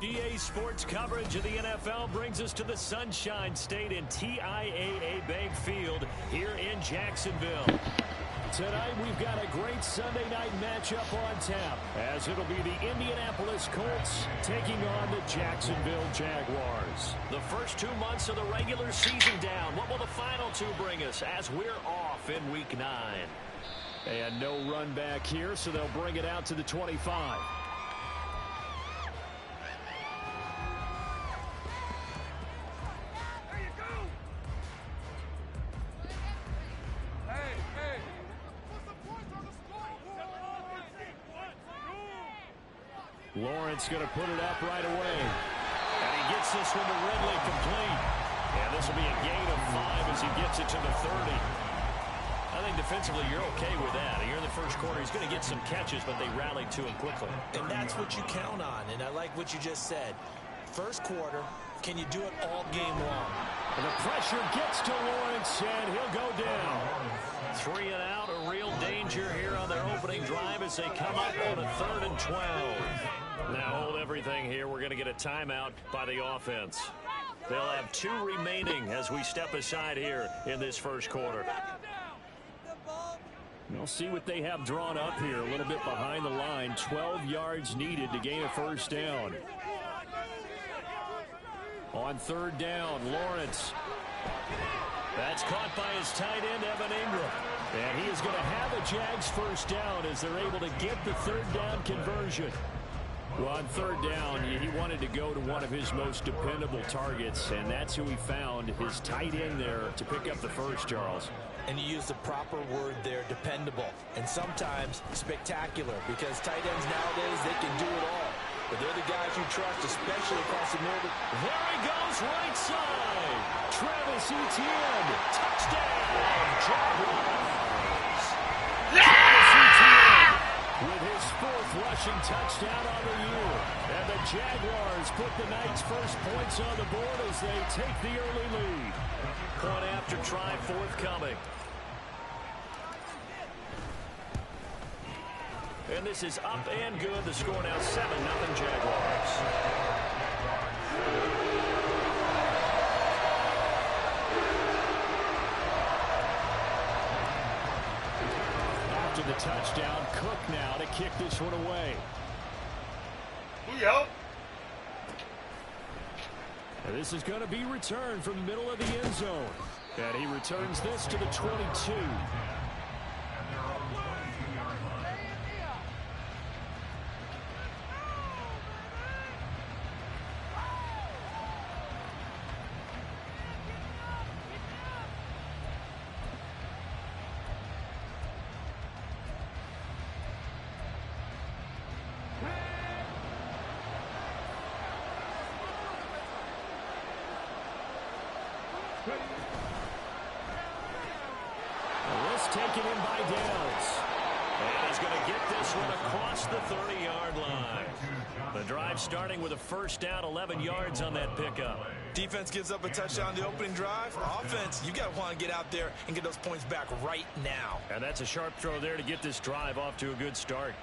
EA Sports coverage of the NFL brings us to the Sunshine State and TIAA Bank Field here in Jacksonville. Tonight we've got a great Sunday night matchup on tap, as it'll be the Indianapolis Colts taking on the Jacksonville Jaguars. The first 2 months of the regular season down. What will the final two bring us as we're off in Week 9? And no run back here, so they'll bring it out to the 25. Lawrence going to put it up right away. And he gets this one to Ridley complete. And this will be a gain of 5 as he gets it to the 30. I think defensively you're okay with that. Here in the first quarter, he's going to get some catches, but they rallied to him quickly. And that's what you count on, and I like what you just said. First quarter, can you do it all game long? And the pressure gets to Lawrence, and he'll go down. 3 and out, a real danger here on their opening drive as they come up on a 3rd and 12. Now hold everything here. We're going to get a timeout by the offense. They'll have 2 remaining as we step aside here in this first quarter. We'll see what they have drawn up here. A little bit behind the line. 12 yards needed to gain a first down. On 3rd down, Lawrence. That's caught by his tight end, Evan Ingram. And he is going to have a Jags first down as they're able to get the 3rd down conversion. Well, on 3rd down, he wanted to go to one of his most dependable targets, and that's who he found, his tight end there, to pick up the first, Charles. And you use the proper word there, dependable, and sometimes spectacular, because tight ends nowadays, they can do it all. But they're the guys you trust, especially across the middle. There he goes, right side. Travis Etienne, touchdown, Jaguars. Travis Etienne with his 4th rushing touchdown on the year. And the Jaguars put the night's first points on the board as they take the early lead. Point after try forthcoming. And this is up and good. The score now 7-0 Jaguars. After the touchdown, Cook now to kick this one away. Yep. And this is going to be returned from the middle of the end zone. And he returns this to the 22. Taken in by Downs. And he's going to get this one across the 30-yard line. The drive starting with a first down, 11 yards on that pickup. Defense gives up a touchdown the opening drive. Offense, you got to want to get out there and get those points back right now. And that's a sharp throw there to get this drive off to a good start.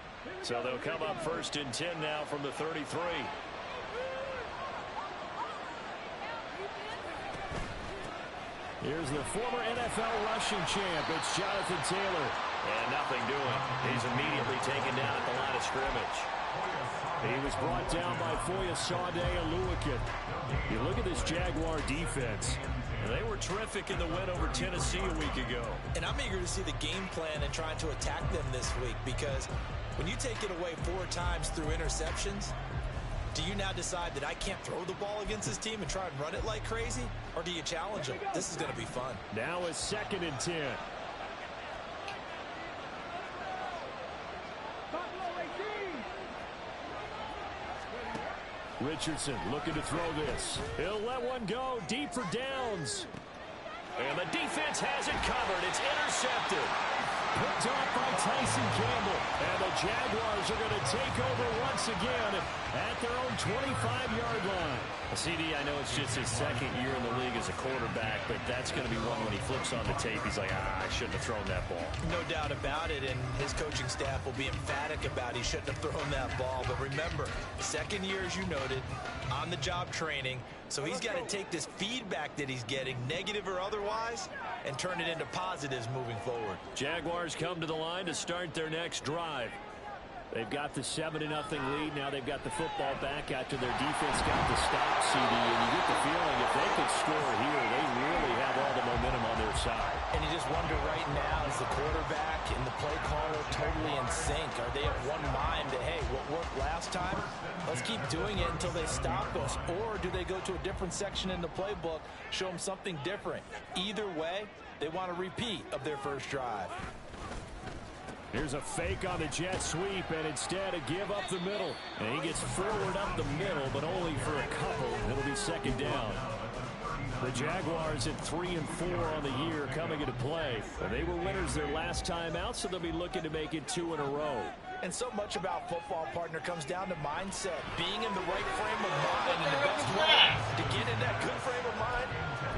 So they'll come up 1st and 10 now from the 33. Here's the former NFL rushing champ. It's Jonathan Taylor. And nothing doing. He's immediately taken down at the line of scrimmage. He was brought down by Foyesade Oluwakin. You look at this Jaguar defense. They were terrific in the win over Tennessee a week ago. And I'm eager to see the game plan and trying to attack them this week, because when you take it away 4 times through interceptions, do you now decide that I can't throw the ball against this team and try and run it like crazy? Or do you challenge them? This is going to be fun. Now a 2nd and 10. Richardson looking to throw this. He'll let one go deep for Downs. And the defense has it covered. It's intercepted. Picked off by Tyson Campbell. And the Jaguars are going to take over once again at their own 25-yard line. CD, I know it's just his second year in the league as a quarterback, but that's going to be one when he flips on the tape. He's like, I shouldn't have thrown that ball. No doubt about it, and his coaching staff will be emphatic about he shouldn't have thrown that ball. But remember, second year, as you noted, on-the-job training, so he's got to take this feedback that he's getting, negative or otherwise, and turn it into positives moving forward. Jaguars come to the line to start their next drive. They've got the 7-0 lead. Now they've got the football back after their defense got the stop, CD. And you get the feeling if they could score here, they really have all the momentum on their side. And you just wonder right now, is the quarterback and the play caller totally in sync? Are they of one mind that, hey, what worked last time, let's keep doing it until they stop us? Or do they go to a different section in the playbook, show them something different? Either way, they want a repeat of their first drive. Here's a fake on the jet sweep, and instead a give up the middle. And he gets forward up the middle, but only for a couple. It'll be second down. The Jaguars at 3-4 on the year coming into play. And they were winners their last time out, so they'll be looking to make it 2 in a row. And so much about football, partner, comes down to mindset. Being in the right frame of mind, and the best way to get in that good frame of mind,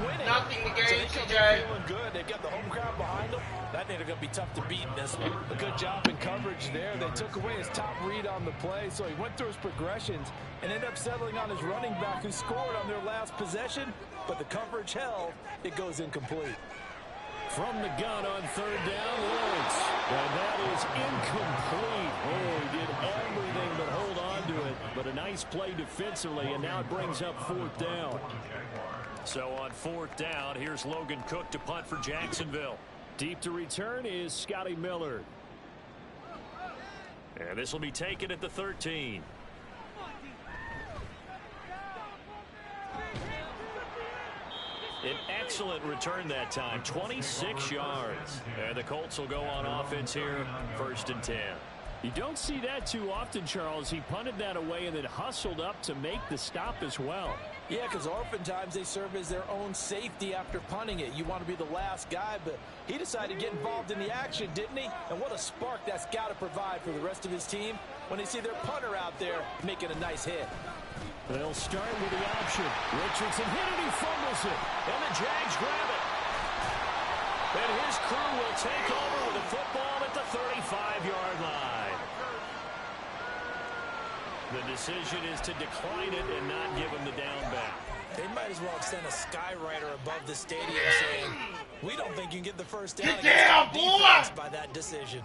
winning. Nothing to So gain, they come TJ. feeling good. They've got the home crowd behind them. I think they're going to be tough to beat in this one. A good job in coverage there. They took away his top read on the play, so he went through his progressions and ended up settling on his running back who scored on their last possession, but the coverage held. It goes incomplete. From the gun on third down, Lawrence. And that is incomplete. Oh, he did everything but hold on to it. But a nice play defensively, and now it brings up fourth down. So on fourth down, here's Logan Cook to punt for Jacksonville. Deep to return is Scotty Miller. And this will be taken at the 13. An excellent return that time, 26 yards. And the Colts will go on offense here, 1st and 10. You don't see that too often, Charles. He punted that away and then hustled up to make the stop as well. Yeah, because oftentimes they serve as their own safety after punting it. You want to be the last guy, but he decided to get involved in the action, didn't he? And what a spark that's got to provide for the rest of his team when they see their punter out there making a nice hit. They'll start with the option. Richardson hit it, he fumbles it. And the Jags grab it. And his crew will take over with the football at the 35-yard line. The decision is to decline it and not give him the down back. They might as well extend a skywriter above the stadium saying, we don't think you can get the first down against down, our boy! defense by that decision.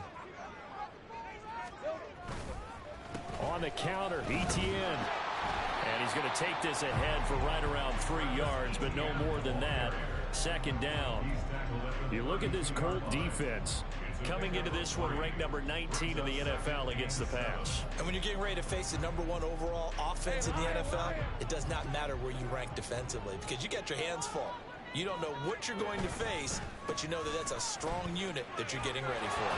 On the counter, Etienne. And he's going to take this ahead for right around 3 yards, but no more than that. Second down. You look at this Colt defense. Coming into this one, ranked number 19 in the NFL against the pass. And when you're getting ready to face the #1 overall offense in the NFL, it does not matter where you rank defensively because you got your hands full. You don't know what you're going to face, but you know that that's a strong unit that you're getting ready for.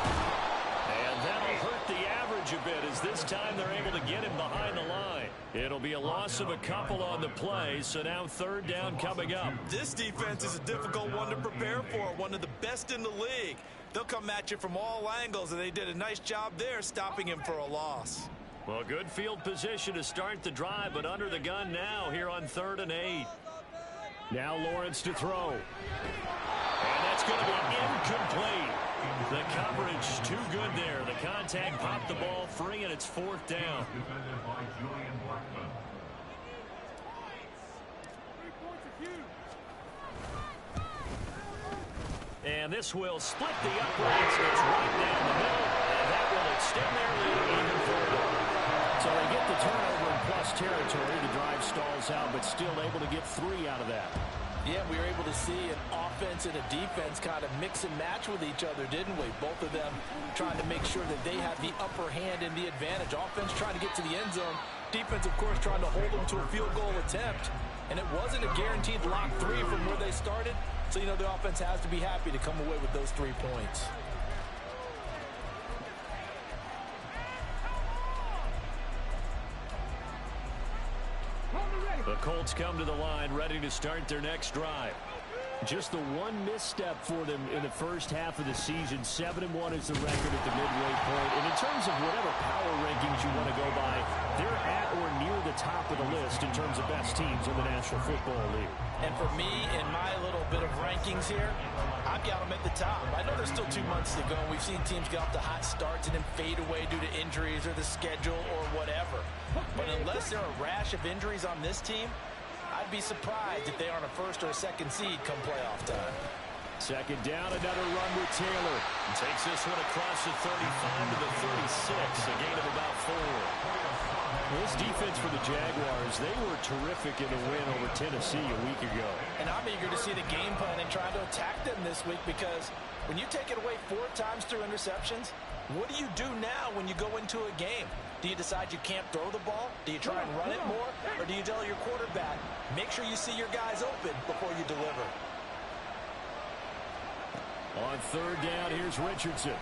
And that'll hurt the average a bit as this time they're able to get him behind the line. It'll be a loss of a couple on the play, so now third down coming up. This defense is a difficult one to prepare for, one of the best in the league. They'll come at you from all angles, and they did a nice job there stopping him for a loss. Well, good field position to start the drive, but under the gun now here on 3rd and 8. Now Lawrence to throw. And that's going to be incomplete. The coverage too good there. The contact popped the ball free, and it's 4th down. And this will split the uprights. It's right down the middle, and that will extend their lead even further. So they get the turnover in plus territory. The drive stalls out, but still able to get 3 out of that. Yeah, we were able to see an offense and a defense kind of mix and match with each other, didn't we? Both of them trying to make sure that they have the upper hand and the advantage. Offense trying to get to the end zone. Defense, of course, trying to hold them to a field goal attempt. And it wasn't a guaranteed lock 3 from where they started. So, you know, the offense has to be happy to come away with those 3 points. The Colts come to the line ready to start their next drive. Just the one misstep for them in the first half of the season. 7-1 is the record at the midway point. And in terms of whatever power rankings you want to go by, they're at or near the top of the list in terms of best teams in the National Football League. And for me, in my little bit of rankings here, I've got them at the top. I know there's still 2 months to go. We've seen teams get off to hot starts and then fade away due to injuries or the schedule or whatever. But unless there are a rash of injuries on this team, I'd be surprised if they aren't a first or a second seed come playoff time. Second down, another run with Taylor. He takes this one across the 35 to the 36, a gain of about 4. This defense for the Jaguars, they were terrific in a win over Tennessee a week ago. And I'm eager to see the game plan and try to attack them this week, because when you take it away 4 times through interceptions, what do you do now when you go into a game? Do you decide you can't throw the ball? Do you try and run it more? Or do you tell your quarterback, make sure you see your guys open before you deliver? On third down, here's Richardson.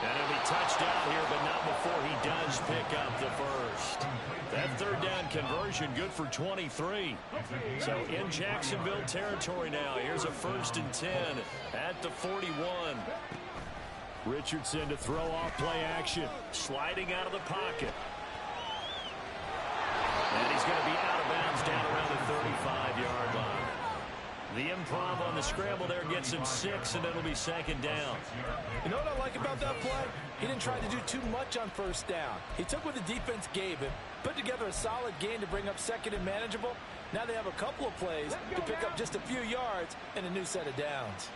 And he'll be touchdown here, but not before he does pick up the first. That third down conversion, good for 23. So in Jacksonville territory now, here's a 1st and 10 at the 41. Richardson to throw off play action, sliding out of the pocket. And he's going to be out of bounds down around the 35-yard line. The improv on the scramble there gets him 6, and it'll be 2nd down. You know what I like about that play? He didn't try to do too much on 1st down. He took what the defense gave him, put together a solid game to bring up 2nd and manageable. Now they have a couple of plays to pick up just a few yards and a new set of downs.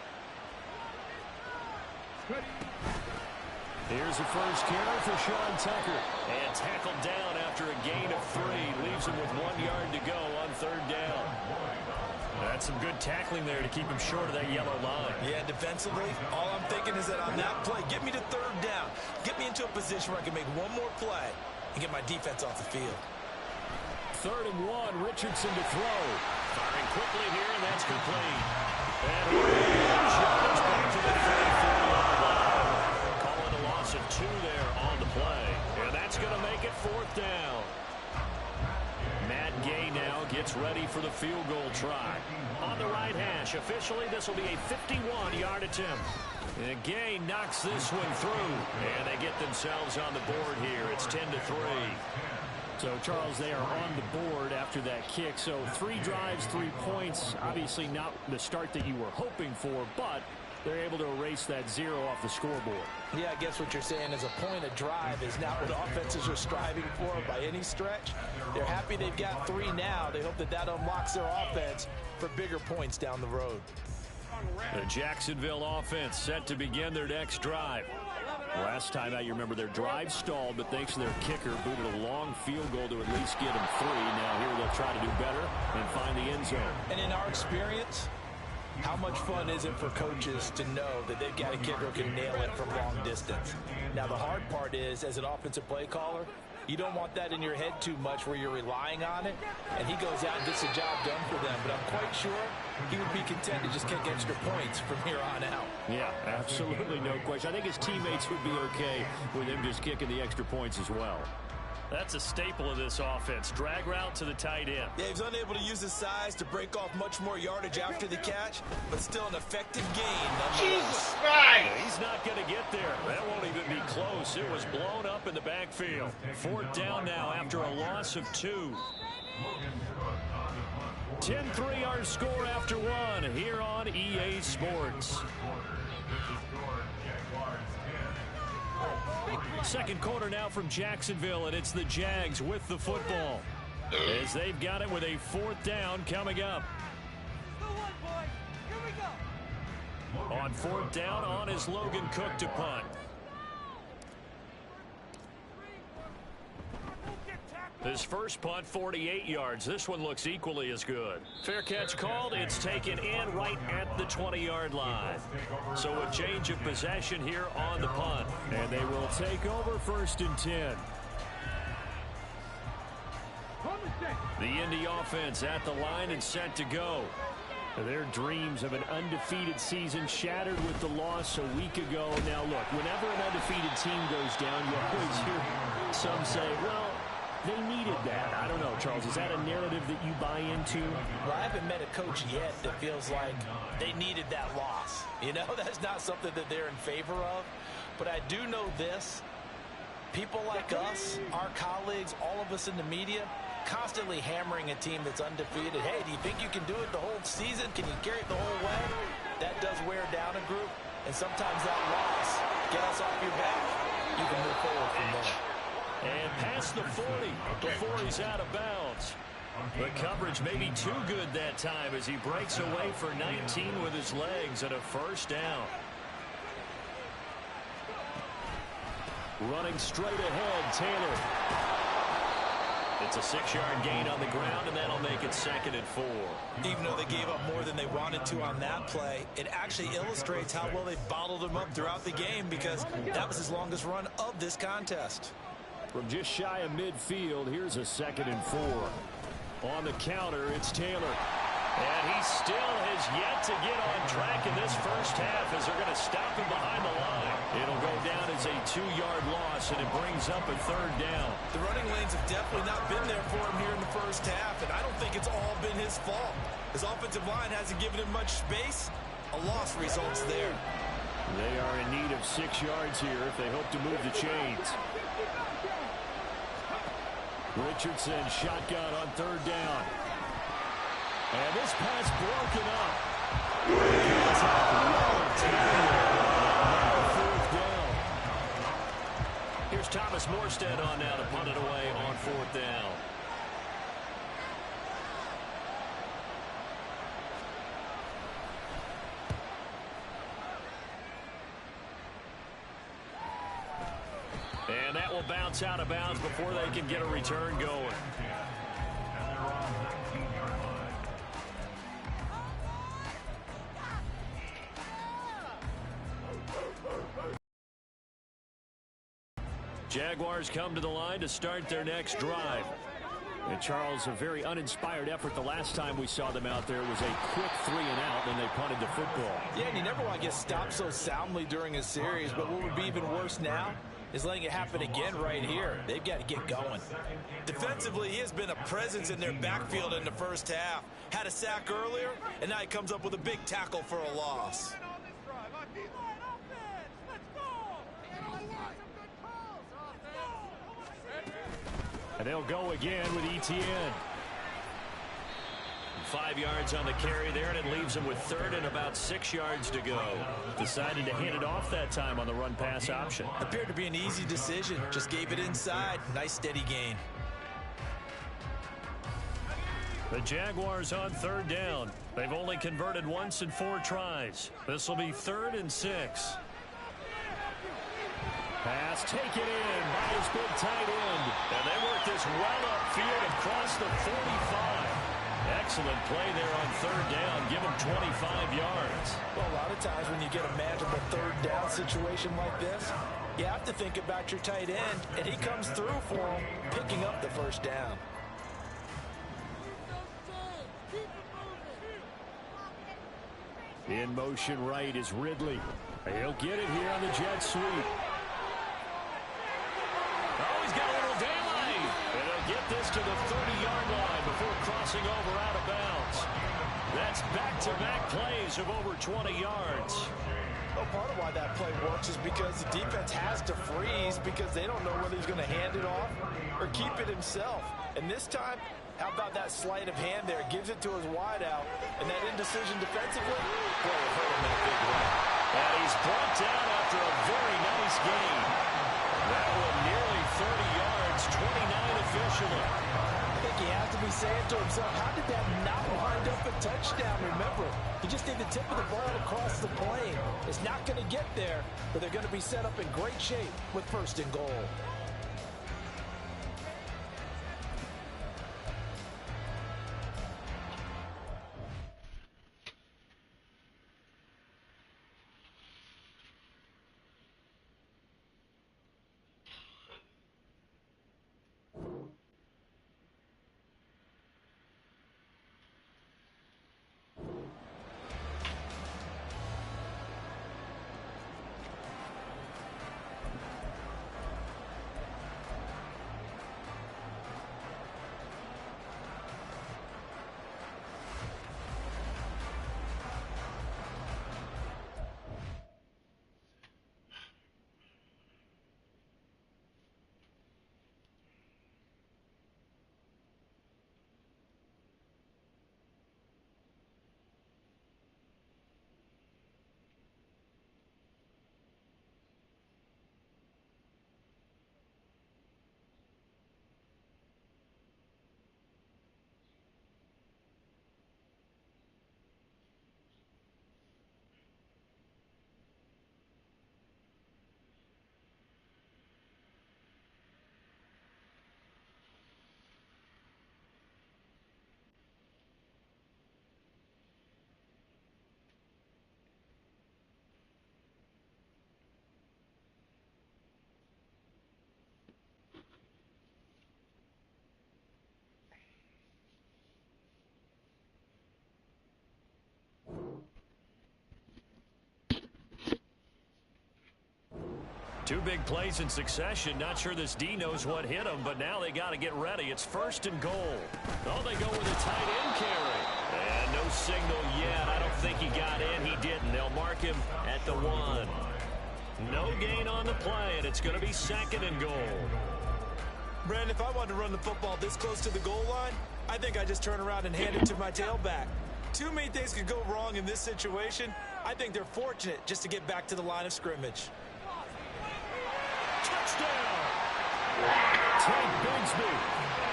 Here's the first carry for Sean Tucker. And tackled down after a gain of 3. Leaves him with 1 yard to go on 3rd down. That's some good tackling there to keep him short of that yellow line. Yeah, defensively, all I'm thinking is that on that play, get me to 3rd down. Get me into a position where I can make one more play and get my defense off the field. 3rd and 1, Richardson to throw. Firing quickly here, and that's complete. And he's back to the 34-yard line. Calling a loss of 2 there on the play. And that's going to make it 4th down. Matt Gay now gets ready for the field goal try. On the right hash, officially this will be a 51-yard attempt. And Gay knocks this one through. And they get themselves on the board here. It's 10-3. So, Charles, they are on the board after that kick. So 3 drives, 3 points. Obviously not the start that you were hoping for, but they're able to erase that 0 off the scoreboard. Yeah, I guess what you're saying is a point of drive is not what offenses are striving for by any stretch. They're happy they've got 3 now. They hope that that unlocks their offense for bigger points down the road. The Jacksonville offense set to begin their next drive. Last time out, you remember their drive stalled, but thanks to their kicker, booted a long field goal to at least get them 3. Now here they'll try to do better and find the end zone. And in our experience, how much fun is it for coaches to know that they've got a kicker who can nail it from long distance? Now, the hard part is, as an offensive play caller, you don't want that in your head too much where you're relying on it, and he goes out and gets the job done for them. But I'm quite sure he would be content to just kick extra points from here on out. Yeah, absolutely no question. I think his teammates would be okay with him just kicking the extra points as well. That's a staple of this offense. Drag route to the tight end. Yeah, he's unable to use his size to break off much more yardage after the catch, but still an effective gain nonetheless. Jesus Christ! He's not going to get there. That won't even be close. It was blown up in the backfield. 4th down now after a loss of 2. 10-3 our score after 1 here on EA Sports. Second quarter now from Jacksonville, and it's the Jags with the football as they've got it with a 4th down coming up. On 4th down, on is Logan Cook to punt. His first punt, 48 yards. This one looks equally as good. Fair catch called. It's taken in right at the 20-yard line. So a change of possession here on the punt. And they will take over 1st and 10. The Indy offense at the line and set to go. Their dreams of an undefeated season shattered with the loss a week ago. Now, look, whenever an undefeated team goes down, you always hear some say, well, they needed that. I don't know, Charles. Is that a narrative that you buy into? Well, I haven't met a coach yet that feels like they needed that loss. You know, that's not something that they're in favor of. But I do know this. People like us, our colleagues, all of us in the media, constantly hammering a team that's undefeated. Hey, do you think you can do it the whole season? Can you carry it the whole way? That does wear down a group. And sometimes that loss, get us off your back, you can move forward from there. And past the 40 before he's out of bounds. The coverage may be too good that time as he breaks away for 19 with his legs and a first down. Running straight ahead, Taylor. It's a 6-yard gain on the ground, and that'll make it 2nd and 4. Even though they gave up more than they wanted to on that play, it actually illustrates how well they bottled him up throughout the game because that was his longest run of this contest. From just shy of midfield, here's a 2nd and 4. On the counter, it's Taylor. And he still has yet to get on track in this first half as they're going to stop him behind the line. It'll go down as a 2-yard loss, and it brings up a 3rd down. The running lanes have definitely not been there for him here in the first half, and I don't think it's all been his fault. His offensive line hasn't given him much space. A loss results there. They are in need of 6 yards here if they hope to move the chains. Richardson shotgun on 3rd down. And this pass broken up. 4th down. Here's Thomas Morstead on now to punt it away on 4th down. And that will bounce out of bounds before they can get a return going. Jaguars come to the line to start their next drive. And Charles, a very uninspired effort the last time we saw them out there was a quick 3 and out when they punted the football. Yeah, and you never want to get stopped so soundly during a series, but what would be even worse now is letting it happen again right here. They've got to get going. Defensively, he has been a presence in their backfield in the first half. Had a sack earlier, and now he comes up with a big tackle for a loss. And they'll go again with Etienne. 5 yards on the carry there, and it leaves them with 3rd and about 6 yards to go. Decided to hand it off that time on the run-pass option. Appeared to be an easy decision. Just gave it inside. Nice steady gain. The Jaguars on 3rd down. They've only converted once in 4 tries. This will be 3rd and 6. Pass taken in by his big tight end. And they work this well upfield across the 45. Excellent play there on 3rd down. Give him 25 yards. Well, a lot of times when you get a manageable 3rd down situation like this, you have to think about your tight end, and he comes through for him, picking up the 1st down. In motion right is Ridley. He'll get it here on the jet sweep. Oh, he's got a little daylight. And he'll get this to the 30-yard line before crossing over out of bounds. That's back-to-back plays of over 20 yards. Well, part of why that play works is because the defense has to freeze because they don't know whether he's going to hand it off or keep it himself. And this time, how about that sleight of hand there? Gives it to his wideout. And that indecision defensively, boy, it hurt him in a big way. And he's brought down after a very nice gain. That one nearly 30 yards, 29 officially. I think he has to be saying to himself, how did that not wind up a touchdown? Remember, he just did the tip of the ball across the plane. It's not going to get there, but they're going to be set up in great shape with 1st and goal. Two big plays in succession. Not sure this D knows what hit him, but now they got to get ready. It's 1st and goal. Oh, they go with a tight end carry. And no signal yet. I don't think he got in. He didn't. They'll mark him at the 1. No gain on the play, and it's going to be 2nd and goal. Brandon, if I wanted to run the football this close to the goal line, I think I just turn around and hand it to my tailback. Too many things could go wrong in this situation. I think they're fortunate just to get back to the line of scrimmage. Touchdown! Tank Bigsby,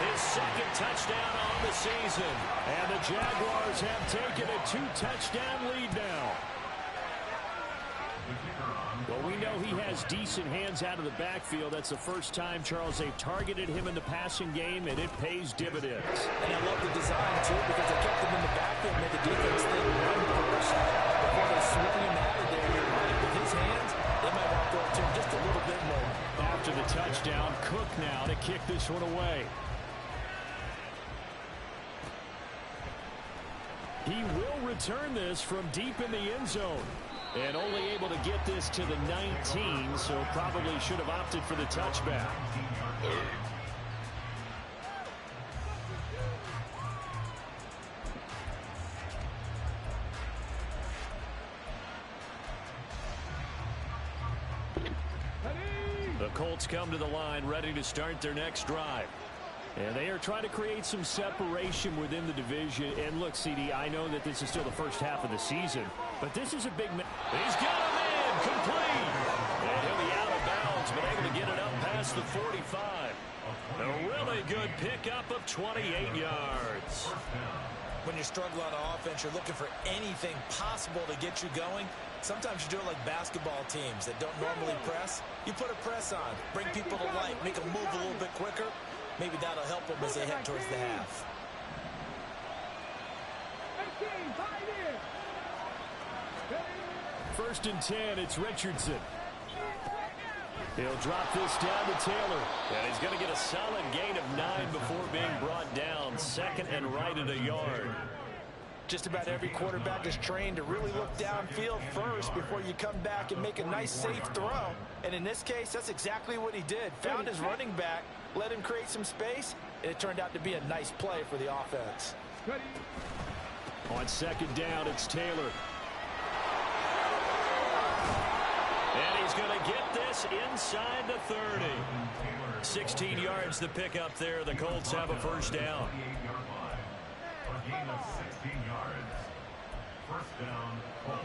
his 2nd touchdown on the season. And the Jaguars have taken a 2-touchdown lead now. Well, we know he has decent hands out of the backfield. That's the first time, Charles, they've targeted him in the passing game, and it pays dividends. And I love the design, too, because they kept him in the backfield and made the defense think run first before they swing him out of there. With his hands, they might want to throw it to him just a little bit more. After the touchdown, Cook now to kick this one away. He will return this from deep in the end zone. And only able to get this to the 19, so probably should have opted for the touchback. The Colts come to the line ready to start their next drive. And they are trying to create some separation within the division. And look, CD, I know that this is still the first half of the season, but this is a big man. He's got him in, complete. And he'll be out of bounds, but able to get it up past the 45. A really good pickup of 28 yards. When you're struggling on offense, you're looking for anything possible to get you going. Sometimes you do it like basketball teams that don't normally press. You put a press on, bring people to life, make them move a little bit quicker. Maybe that'll help them as they head towards the half. First and 10, it's Richardson. He'll drop this down to Taylor. And he's going to get a solid gain of 9 before being brought down. 2nd and right at a yard. Just about every quarterback is trained to really look downfield first before you come back and make a nice, safe throw. And in this case, that's exactly what he did. Found his running back, let him create some space, and it turned out to be a nice play for the offense. On 2nd down, it's Taylor. And he's going to get this inside the 30. 16 yards to pick up there. The Colts have a first down. A gain of 16 yards. First down, Colts.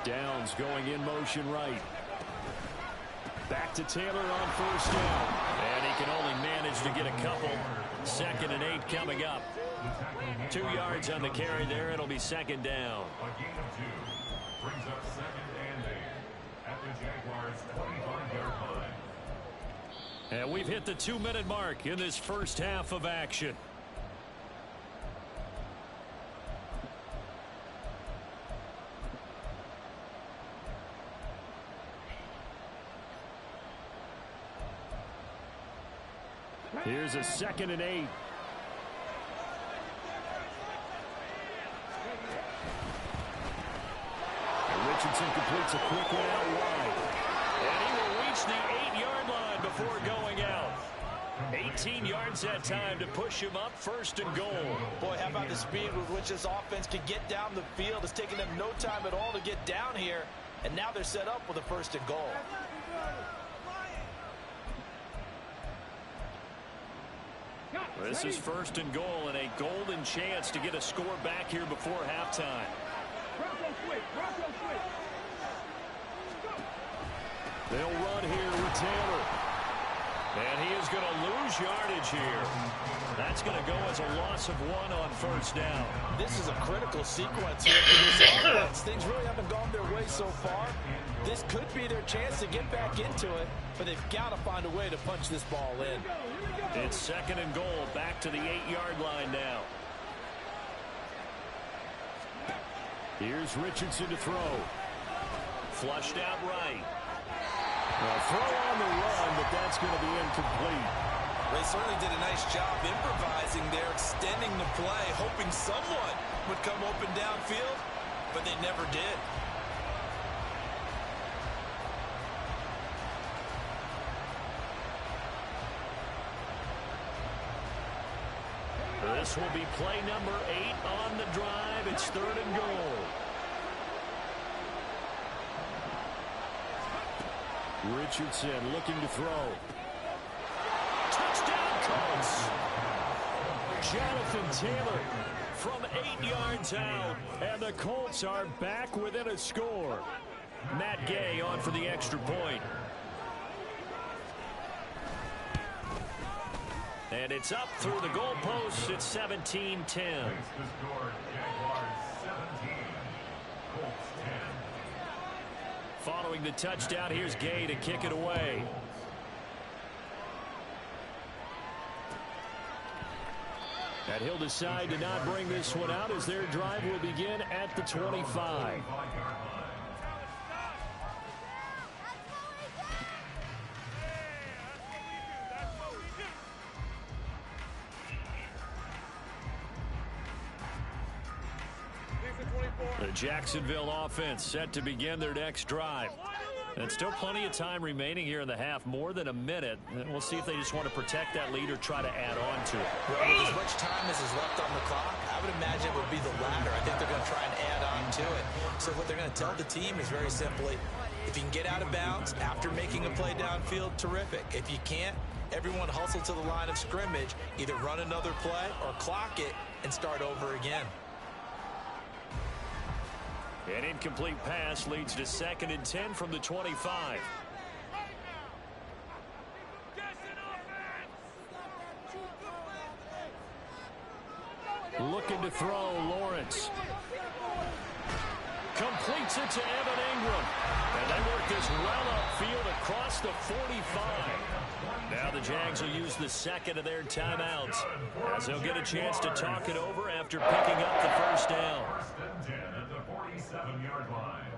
Downs going in motion right. Back to Taylor on first down. And he can only manage to get a couple. 2nd and 8 coming up. 2 yards on the carry there. It'll be 2nd down. A gain of 2 brings up 2nd and 8 at the Jaguars' 25-yard line. And we've hit the 2-minute mark in this first half of action. Here's a 2nd and 8. And Richardson completes a quick one out wide. And he will reach the 8-yard line before going out. 18 yards that time to push him up, 1st and goal. Boy, how about the speed with which this offense can get down the field? It's taken them no time at all to get down here. And now they're set up with a 1st and goal. This is 1st and goal and a golden chance to get a score back here before halftime. They'll run here with Taylor. And he is going to lose yardage here. That's going to go as a loss of 1 on first down. This is a critical sequence here for this offense. Things really haven't gone their way so far. This could be their chance to get back into it, but they've got to find a way to punch this ball in. It's 2nd and goal, back to the 8-yard line now. Here's Richardson to throw. Flushed out right. A throw on the run, but that's going to be incomplete. They certainly did a nice job improvising there, extending the play, hoping someone would come open downfield, but they never did. This will be play number 8 on the drive. It's 3rd and goal. Richardson looking to throw. Touchdown, Colts. Jonathan Taylor from 8 yards out. And the Colts are back within a score. Matt Gay on for the extra point. And it's up through the goalposts. It's 17-10. Following the touchdown, here's Gay to kick it away. And he'll decide to not bring this one out as their drive will begin at the 25. The Jacksonville offense set to begin their next drive. And still plenty of time remaining here in the half, more than a minute. And we'll see if they just want to protect that lead or try to add on to it. Well, with as much time as is left on the clock, I would imagine it would be the latter. I think they're going to try and add on to it. So what they're going to tell the team is very simply, if you can get out of bounds after making a play downfield, terrific. If you can't, everyone hustle to the line of scrimmage, either run another play or clock it and start over again. An incomplete pass leads to 2nd and 10 from the 25. Looking to throw, Lawrence. Completes it to Evan Ingram. And they work this well upfield across the 45. Now the Jags will use the second of their timeouts as they'll get a chance to talk it over after picking up the first down. 47-yard line.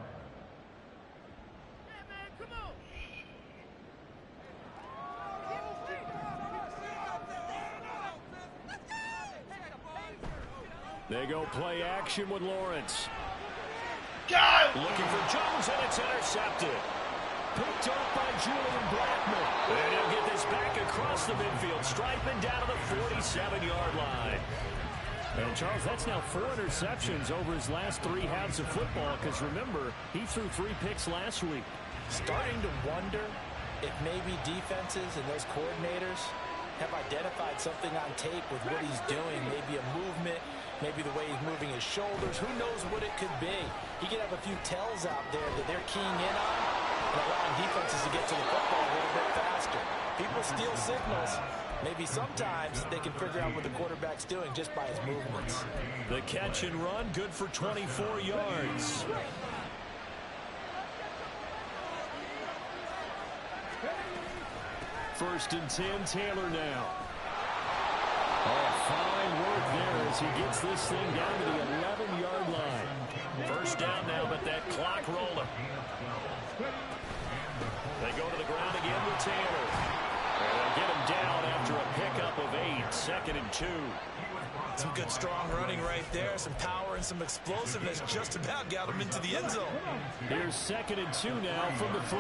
They go play action with Lawrence. Looking for Jones, and it's intercepted. Picked up by Julian Blackmon. And he'll get this back across the midfield, striping down to the 47-yard line. And, Charles, that's now 4 interceptions over his last 3 halves of football, because, remember, he threw 3 picks last week. Starting to wonder if maybe defenses and those coordinators have identified something on tape with what he's doing, maybe a movement, maybe the way he's moving his shoulders. Who knows what it could be? He could have a few tells out there that they're keying in on and allowing defenses to get to the football a little bit faster. People steal signals. Maybe sometimes they can figure out what the quarterback's doing just by his movements. The catch and run, good for 24 yards. First and 10, Taylor now. Oh, fine work there as he gets this thing down to the 11-yard line. First down now, but that clock rolling. They go to the ground again with Taylor. And they'll get him down after a pickup of 8, 2nd and 2. Some good strong running right there, some power and some explosiveness just about got him into the end zone. Here's 2nd and 2 now from the 3.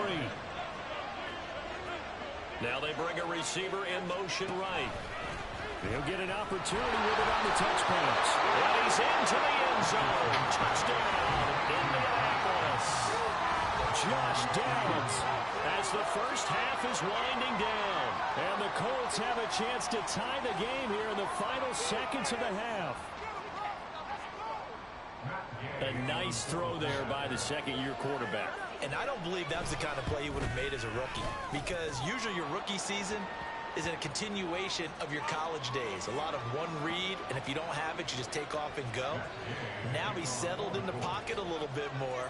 Now they bring a receiver in motion right. He'll get an opportunity with it on the touch pass. And he's into the end zone. Touchdown, Indianapolis. Josh Downs as the first half is winding down. And the Colts have a chance to tie the game here in the final seconds of the half. A nice throw there by the second-year quarterback. And I don't believe that's the kind of play he would have made as a rookie, because usually your rookie season is a continuation of your college days. A lot of one read, and if you don't have it, you just take off and go. Now he's settled in the pocket a little bit more,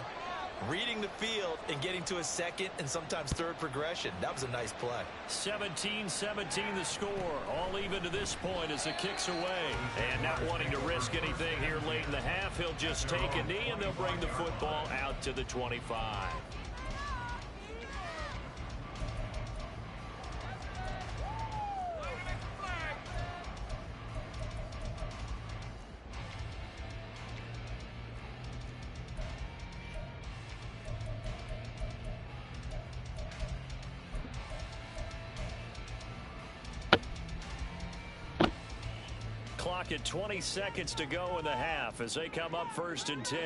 reading the field and getting to a second and sometimes third progression. That was a nice play. 17-17 the score. All even to this point as the kick's away. And not wanting to risk anything here late in the half, he'll just take a knee and they'll bring the football out to the 25. clock at 20 seconds to go in the half as they come up 1st and 10.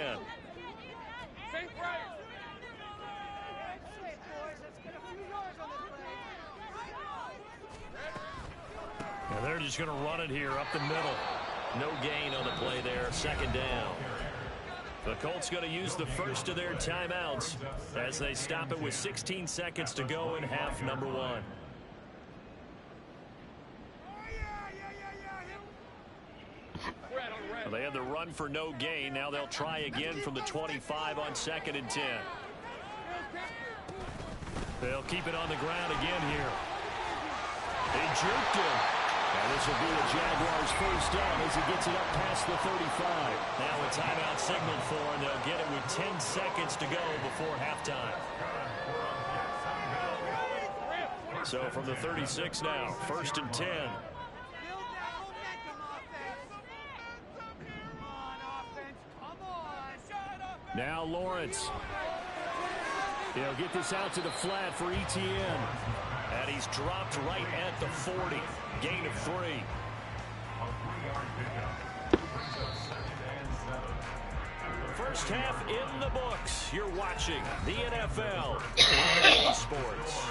And they're just going to run it here up the middle. No gain on the play there. 2nd down. The Colts going to use the first of their timeouts as they stop it with 16 seconds to go in half number 1. Well, they had the run for no gain. Now they'll try again from the 25 on 2nd and 10. They'll keep it on the ground again here. They jerked him. And this will be the Jaguars' first down as he gets it up past the 35. Now a timeout signaled for, and they'll get it with 10 seconds to go before halftime. So from the 36 now, 1st and 10. Now Lawrence. He'll get this out to the flat for Etienne. And he's dropped right at the 40. Gain of 3. First half in the books. You're watching the NFL on Sports.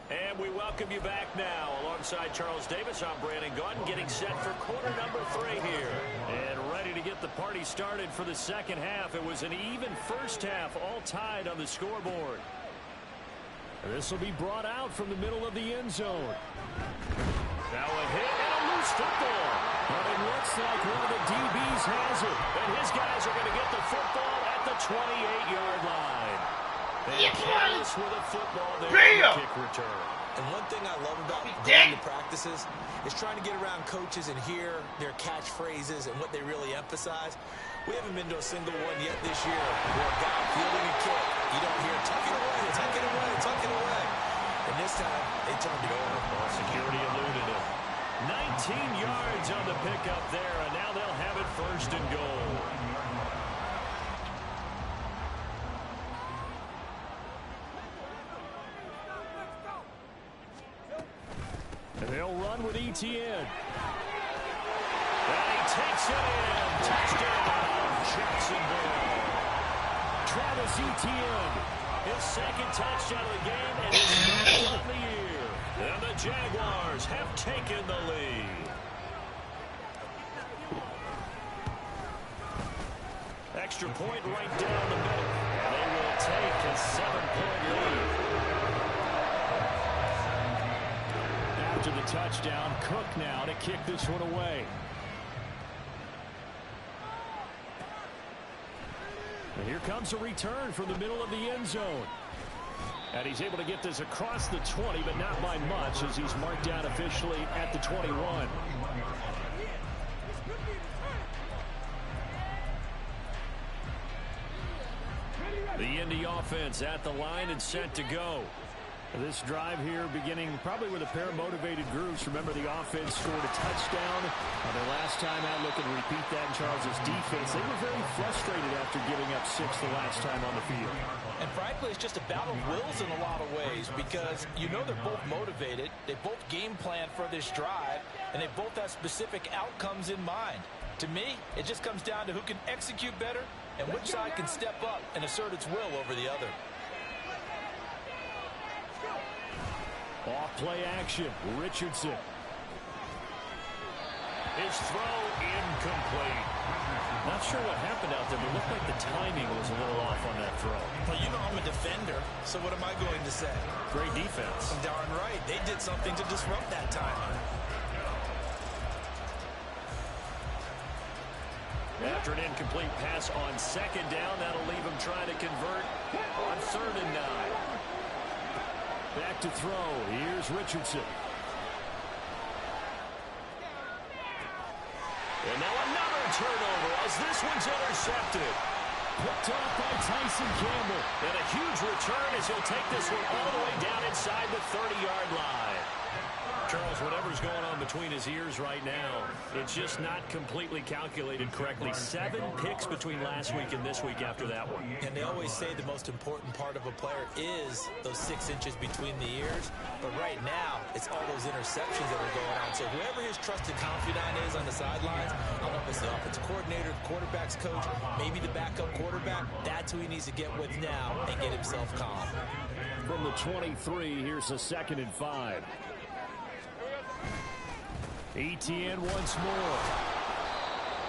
And we welcome you back now. Alongside Charles Davis, I'm Brandon Gaudin, getting set for quarter number 3 here. And ready to get the party started for the second half. It was an even first half, all tied on the scoreboard. This will be brought out from the middle of the end zone. Now a hit and a loose football. But it looks like one of the DBs has it. And his guys are going to get the football at the 28-yard line. And careless with a football there on the kick return. And one thing I love about going to practices is trying to get around coaches and hear their catchphrases and what they really emphasize. We haven't been to a single one yet this year where a guy fielding a kick, you don't hear tuck it away, tuck it away, tuck it away. And this time, they turned it over. Well, security eluded him. 19 yards on the pickup there, and now they'll have it 1st and goal. And they'll run with Etienne. And he takes it in. Touchdown, Jacksonville. Travis Etienne, his 2nd touchdown of the game and his 9th of the year. And the Jaguars have taken the lead. Extra point right down the middle. They will take a 7-point lead. After the touchdown, Cook now to kick this one away. And here comes a return from the middle of the end zone. And he's able to get this across the 20, but not by much, as he's marked down officially at the 21. The Indy offense at the line and set to go. This drive here beginning probably with a pair of motivated groups. Remember, the offense scored a touchdown. Their last time out, looking to repeat that in Charles' defense. They were very frustrated after giving up 6 the last time on the field. And frankly, it's just a battle of wills in a lot of ways because you know they're both motivated. They both game plan for this drive, and they both have specific outcomes in mind. To me, it just comes down to who can execute better and which side can step up and assert its will over the other. Off play action. Richardson. His throw incomplete. Not sure what happened out there, but it looked like the timing was a little off on that throw. Well, you know I'm a defender, so what am I going to say? Great defense. Darn right. They did something to disrupt that timing. After an incomplete pass on 2nd down, that'll leave him trying to convert on 3rd and 9. Back to throw. Here's Richardson. And now another turnover as this one's intercepted. Picked off by Tyson Campbell. And a huge return as he'll take this one all the way down inside the 30-yard line. Charles, whatever's going on between his ears right now, it's just not completely calculated correctly. 7 picks between last week and this week after that one. And they always say the most important part of a player is those 6 inches between the ears. But right now, it's all those interceptions that are going on. So whoever his trusted confidant is on the sidelines, I don't know if it's the offensive coordinator, the quarterback's coach, maybe the backup quarterback, that's who he needs to get with now and get himself calm. From the 23, here's a 2nd and 5. Etienne once more.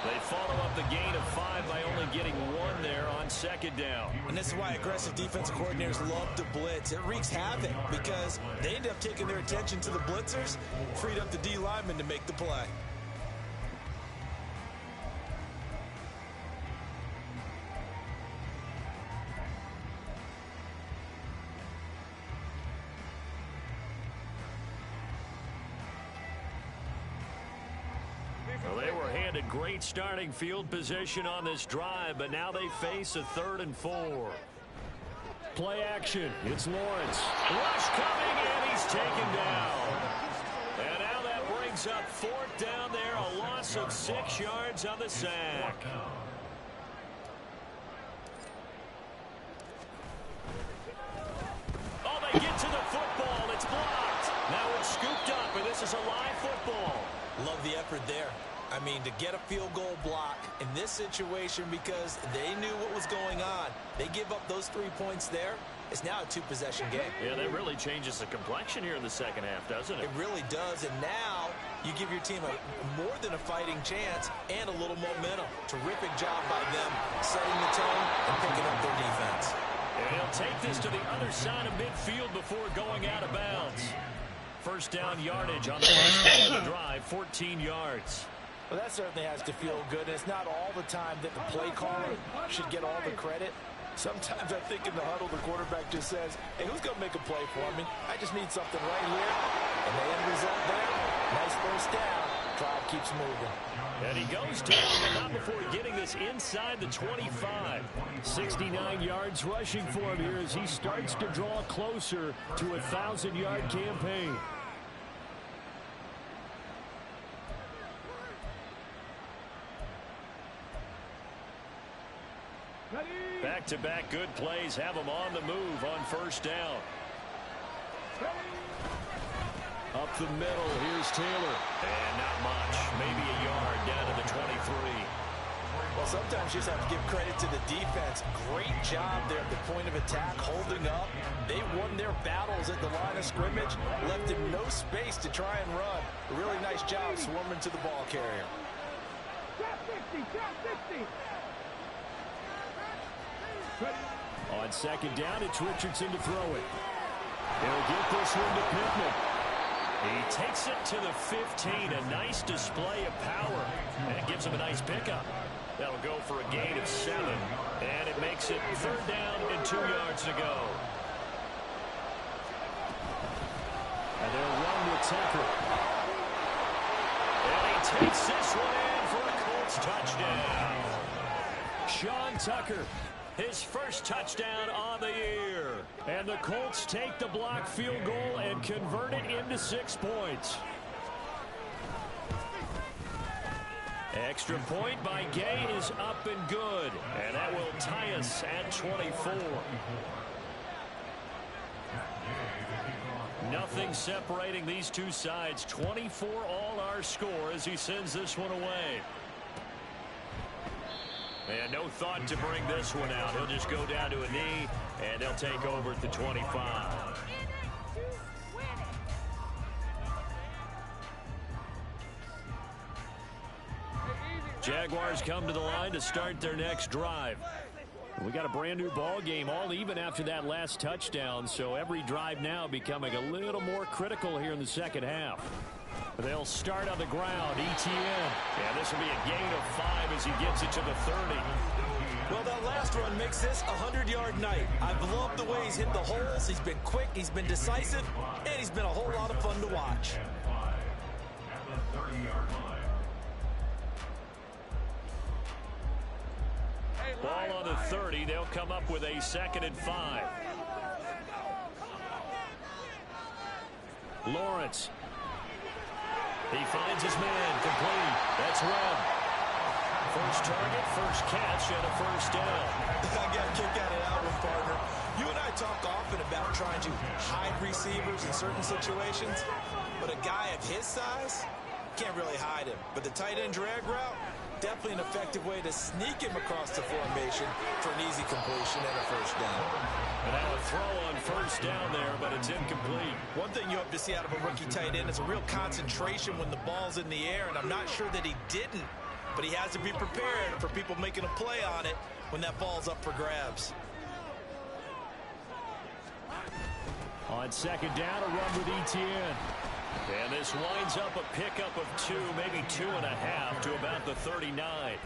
They follow up the gain of 5 by only getting 1 there on 2nd down. And this is why aggressive defensive coordinators love to blitz. It wreaks havoc because they end up taking their attention to the blitzers, freed up the D lineman to make the play. Well, they were handed great starting field position on this drive, but now they face a 3rd and 4. Play action. It's Lawrence. Rush coming, and he's taken down. And now that brings up 4th down there, a loss of 6 yards on the sack. Oh, they get to the football. It's blocked. Now it's scooped up, and this is a live football. Love the effort there. I mean, to get a field goal block in this situation because they knew what was going on. They give up those 3 points there. It's now a 2-possession game. Yeah, that really changes the complexion here in the second half, doesn't it? It really does. And now you give your team more than a fighting chance and a little momentum. Terrific job by them setting the tone and picking up their defense. And he'll take this to the other side of midfield before going out of bounds. First down yardage on the first play of the drive, 14 yards. Well, that certainly has to feel good. And it's not all the time that the play caller should get all the credit. Sometimes I think in the huddle, the quarterback just says, hey, who's going to make a play for me? I just need something right here. And the end result there, nice first down. Drive keeps moving. And he goes down, but not before getting this inside the 25. 69 yards rushing for him here as he starts to draw closer to a 1,000-yard campaign. Back-to-back good plays have him on the move on first down. Up the middle, here's Taylor. And not much, maybe a yard down to the 23. Well, sometimes you just have to give credit to the defense. Great job there at the point of attack, holding up. They won their battles at the line of scrimmage, left him no space to try and run. A really nice job swarming to the ball carrier. Trap 60, trap 60. On second down, it's Richardson to throw it. He'll get this one to Pittman. He takes it to the 15. A nice display of power. And it gives him a nice pickup. That'll go for a gain of 7. And it makes it 3rd down and 2 yards to go. And they'll run with Tucker. And he takes this one in for a Colts touchdown. Sean Tucker. His first touchdown on the year. And the Colts take the block field goal and convert it into 6 points. Extra point by Gay is up and good. And that will tie us at 24. Nothing separating these two sides. 24 all our score as he sends this one away. And no thought to bring this one out. He'll just go down to a knee, and they'll take over at the 25. Jaguars come to the line to start their next drive. We got a brand new ball game, all even after that last touchdown, so every drive now becoming a little more critical here in the second half. They'll start on the ground. Etienne. And this will be a gain of 5 as he gets it to the 30. Well, that last run makes this a 100-yard night. I've loved the way he's hit the holes. He's been quick, he's been decisive, and he's been a whole lot of fun to watch. the 30. They'll come up with a 2nd and 5. Lawrence. He finds his man. Complete. That's Webb. First target, first catch, and a first down. I got a kick out of that one, partner. You and I talk often about trying to hide receivers in certain situations, but a guy of his size can't really hide him. But the tight end drag route, definitely an effective way to sneak him across the formation for an easy completion and a first down. And now a throw on first down there, but it's incomplete. One thing you hope to see out of a rookie tight end is a real concentration when the ball's in the air, and I'm not sure that he didn't, but he has to be prepared for people making a play on it when that ball's up for grabs. On 2nd down, a run with Etienne. And this winds up a pickup of 2, maybe 2.5 to about the 39.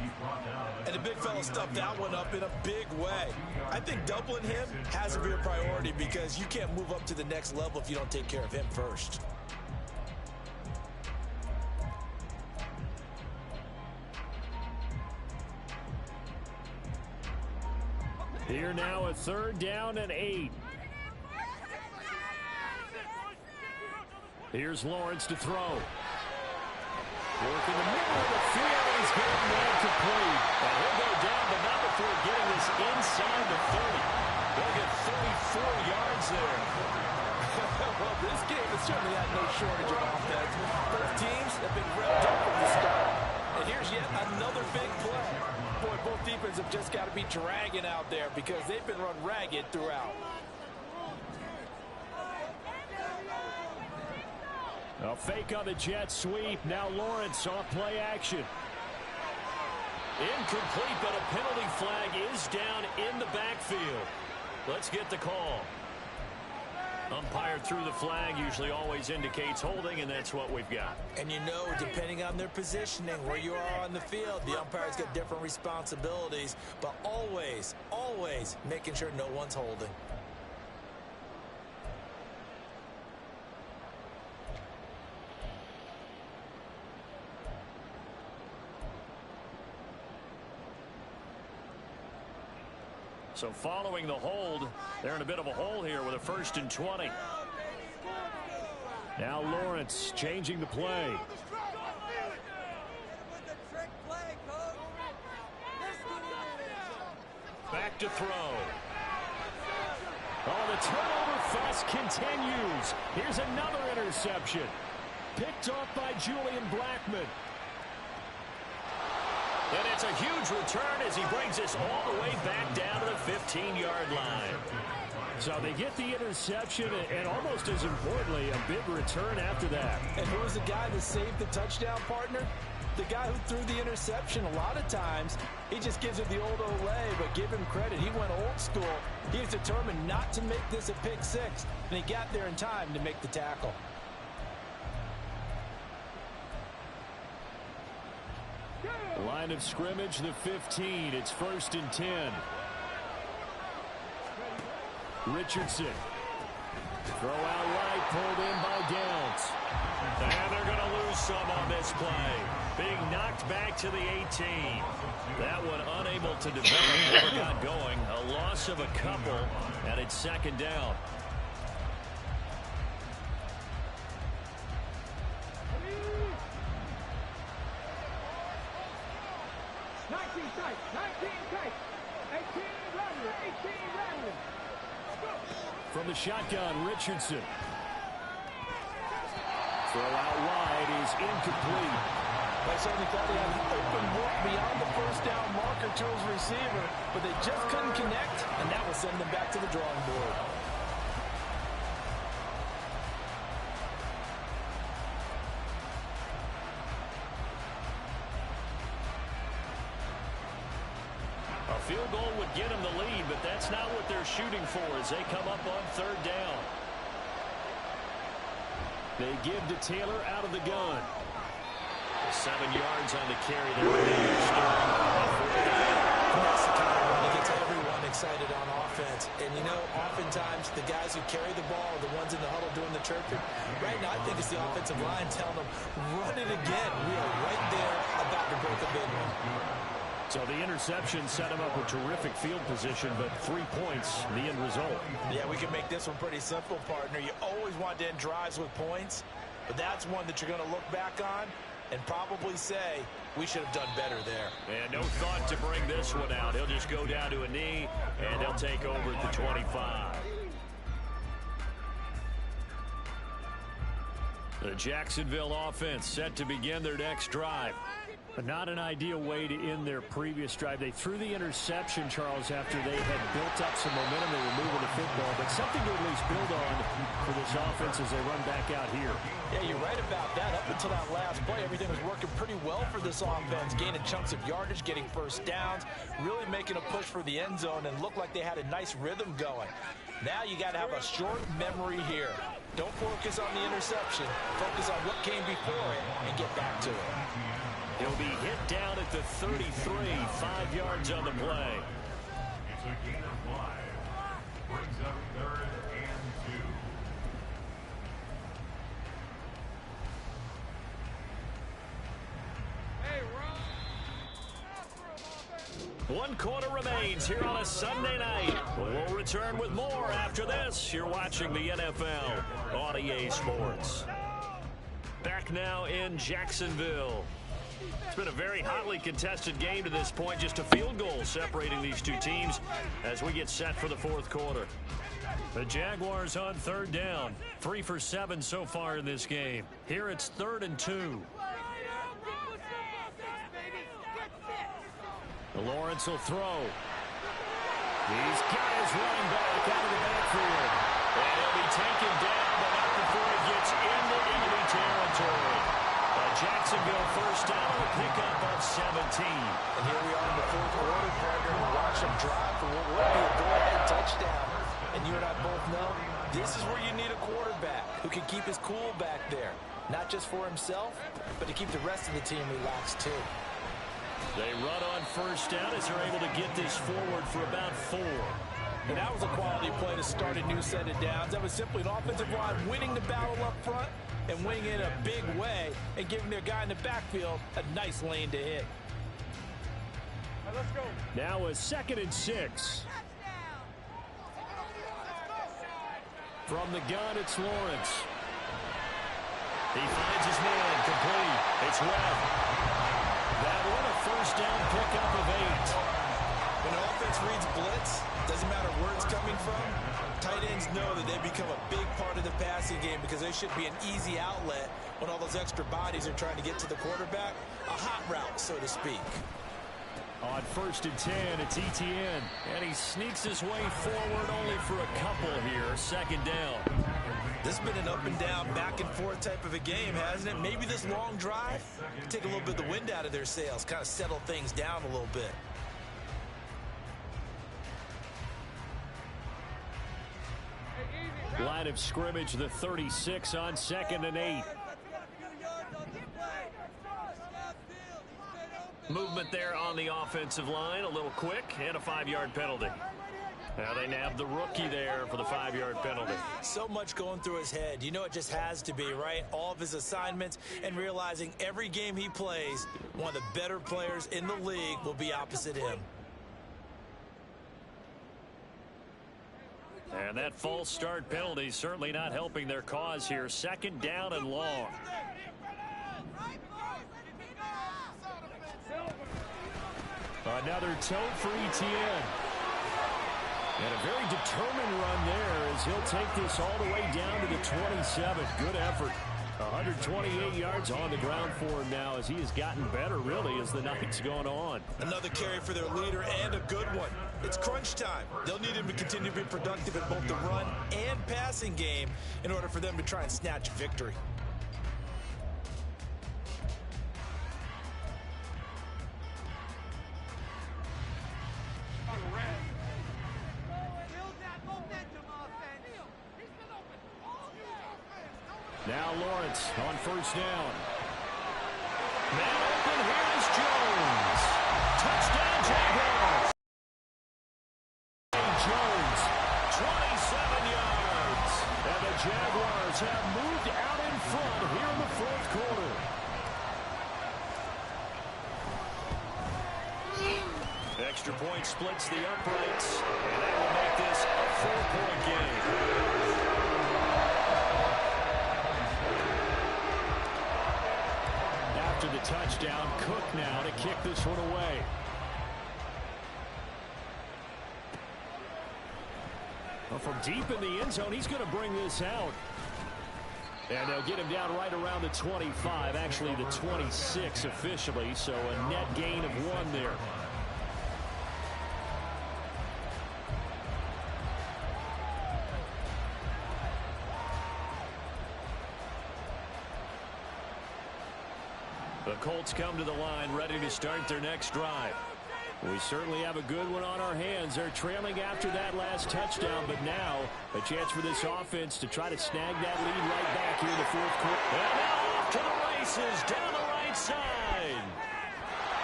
And the big fella stuffed that one up in a big way. I think doubling him has to be a priority because you can't move up to the next level if you don't take care of him first. Here now a 3rd down and 8. Here's Lawrence to throw. Work in the middle of the field. He's getting man complete. And he'll go down, but not before getting this inside the 30. They'll get 34 yards there. Well, this game has certainly had no shortage of offense. Both teams have been revved up from the start. And here's yet another big play. Boy, both defenses have just got to be dragging out there because they've been run ragged throughout. A fake on the jet sweep. Now Lawrence off play action. Incomplete, but a penalty flag is down in the backfield. Let's get the call. Umpire threw the flag, usually always indicates holding, and that's what we've got. And you know, depending on their positioning, where you are on the field, the umpire's got different responsibilities, but always, always making sure no one's holding. So following the hold, they're in a bit of a hole here with a 1st and 20. Now Lawrence changing the play. Back to throw. Oh, the turnover fuss continues. Here's another interception. Picked off by Julian Blackmon. And it's a huge return as he brings us all the way back down to the 15-yard line. So they get the interception, and almost as importantly, a big return after that. And who was the guy that saved the touchdown, partner? The guy who threw the interception. A lot of times, he just gives it the old Olay, but give him credit. He went old school. He was determined not to make this a pick six, and he got there in time to make the tackle. Line of scrimmage, the 15. It's 1st and 10. Richardson. Throw out right, pulled in by Downs. And they're going to lose some on this play. Being knocked back to the 18. That one unable to develop, never got going. A loss of a couple, and it's 2nd down. From the shotgun, Richardson. Throw out wide is incomplete. They certainly thought he had an open look beyond the 1st down marker to his receiver, but they just couldn't connect, and that will send them back to the drawing board. A field goal would get them the lead, but that's not what they're shooting for as they come up on 3rd down. They give to Taylor out of the gun. 7 yards on the carry there with That's the kind of run that gets everyone excited on offense. And, you know, oftentimes the guys who carry the ball are the ones in the huddle doing the chirping. Right now, I think it's the offensive line telling them, run it again. We are right there about to break a big one. So the interception set him up with terrific field position, but 3 points, the end result. Yeah, we can make this one pretty simple, partner. You always want to end drives with points, but that's one that you're going to look back on and probably say, we should have done better there. And no thought to bring this one out. He'll just go down to a knee, and they'll take over at the 25. The Jacksonville offense set to begin their next drive. But not an ideal way to end their previous drive. They threw the interception, Charles, after they had built up some momentum. They were moving the football, but something to at least build on for this offense as they run back out here. Yeah, you're right about that. Up until that last play, everything was working pretty well for this offense, gaining chunks of yardage, getting first downs, really making a push for the end zone, and looked like they had a nice rhythm going. Now you got to have a short memory here. Don't focus on the interception. Focus on what came before it and get back to it. He'll be hit down at the 33, 5 yards on the play. It's a gain of 5. Brings up 3rd and 2. 1 quarter remains here on a Sunday night. We'll return with more after this. You're watching the NFL on EA Sports. Back now in Jacksonville. It's been a very hotly contested game to this point. Just a field goal separating these two teams as we get set for the 4th quarter. The Jaguars on 3rd down. 3 for 7 so far in this game. Here it's 3rd and 2. Lawrence will throw. He's got his running back out of the backfield. And he'll be taken down, but not before he gets into enemy territory. Jacksonville first down, a pickup of 17. And here we are in the 4th quarter, partner, and watch them drive for what would be a go-ahead touchdown. And you and I both know this is where you need a quarterback who can keep his cool back there. Not just for himself, but to keep the rest of the team relaxed too. They run on first down as they're able to get this forward for about 4. And that was a quality play to start a new set of downs. That was simply an offensive line winning the battle up front and winning in a big way and giving their guy in the backfield a nice lane to hit. Right, let's go. Now a 2nd and 6. From the gun, it's Lawrence. He finds his man, complete. It's Webb. That one a first down pickup of 8. When an offense reads blitz, doesn't matter where it's coming from, tight ends know that they become a big part of the passing game because they should be an easy outlet when all those extra bodies are trying to get to the quarterback. A hot route, so to speak. On 1st and 10, it's Etienne. And he sneaks his way forward only for a couple here. 2nd down. This has been an up and down, back and forth type of a game, hasn't it? Maybe this long drive take a little bit of the wind out of their sails, kind of settle things down a little bit. Line of scrimmage, the 36 on 2nd and 8. Movement there on the offensive line, a little quick, and a 5-yard penalty. Now they nabbed the rookie there for the 5-yard penalty. So much going through his head. You know it just has to be, right? All of his assignments and realizing every game he plays, one of the better players in the league will be opposite him. And that false start penalty certainly not helping their cause here. 2nd down and long. Another tote for Etienne. And a very determined run there as he'll take this all the way down to the 27. Good effort. 128 yards on the ground for him now as he has gotten better, really, as the night's gone on. Another carry for their leader and a good one. It's crunch time. They'll need him to continue to be productive in both the run and passing game in order for them to try and snatch victory. Now Lawrence on 1st down. Now open, here's Jones. Touchdown Jaguars. Jones, 27 yards. And the Jaguars have moved out in front here in the 4th quarter. extra point splits the uprights, and that will make this a 4-point game. After the touchdown, Cook now to kick this one away. Well, from deep in the end zone, he's going to bring this out. And they'll get him down right around the 25, actually the 26 officially, so a net gain of 1 there. The Colts come to the line, ready to start their next drive. We certainly have a good one on our hands. They're trailing after that last touchdown, but now a chance for this offense to try to snag that lead right back here in the 4th quarter. And now off to the races down the right side.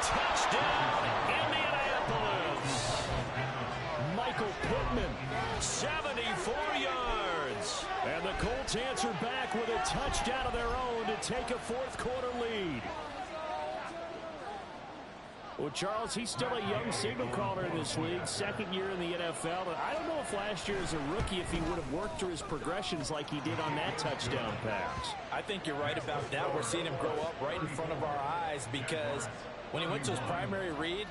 Touchdown, Indianapolis. Michael Pittman, 74 yards. And the Colts answer back with a touchdown of their own to take a 4th quarter lead. Well, Charles, he's still a young signal caller in this league, 2nd year in the NFL. And I don't know if last year as a rookie, if he would have worked through his progressions like he did on that touchdown pass. I think you're right about that. We're seeing him grow up right in front of our eyes because when he went to his primary read,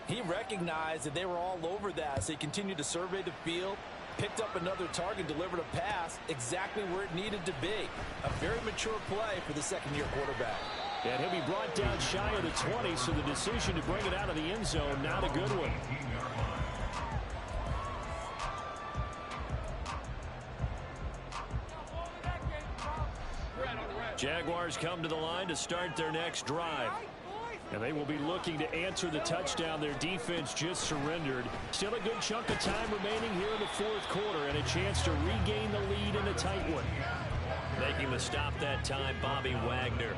he recognized that they were all over that. So he continued to survey the field, picked up another target, delivered a pass exactly where it needed to be. A very mature play for the 2nd-year quarterback. And he'll be brought down shy of the 20, so the decision to bring it out of the end zone, not a good one. Jaguars come to the line to start their next drive. And they will be looking to answer the touchdown their defense just surrendered. Still a good chunk of time remaining here in the 4th quarter and a chance to regain the lead in a tight one. Making the stop that time, Bobby Wagner.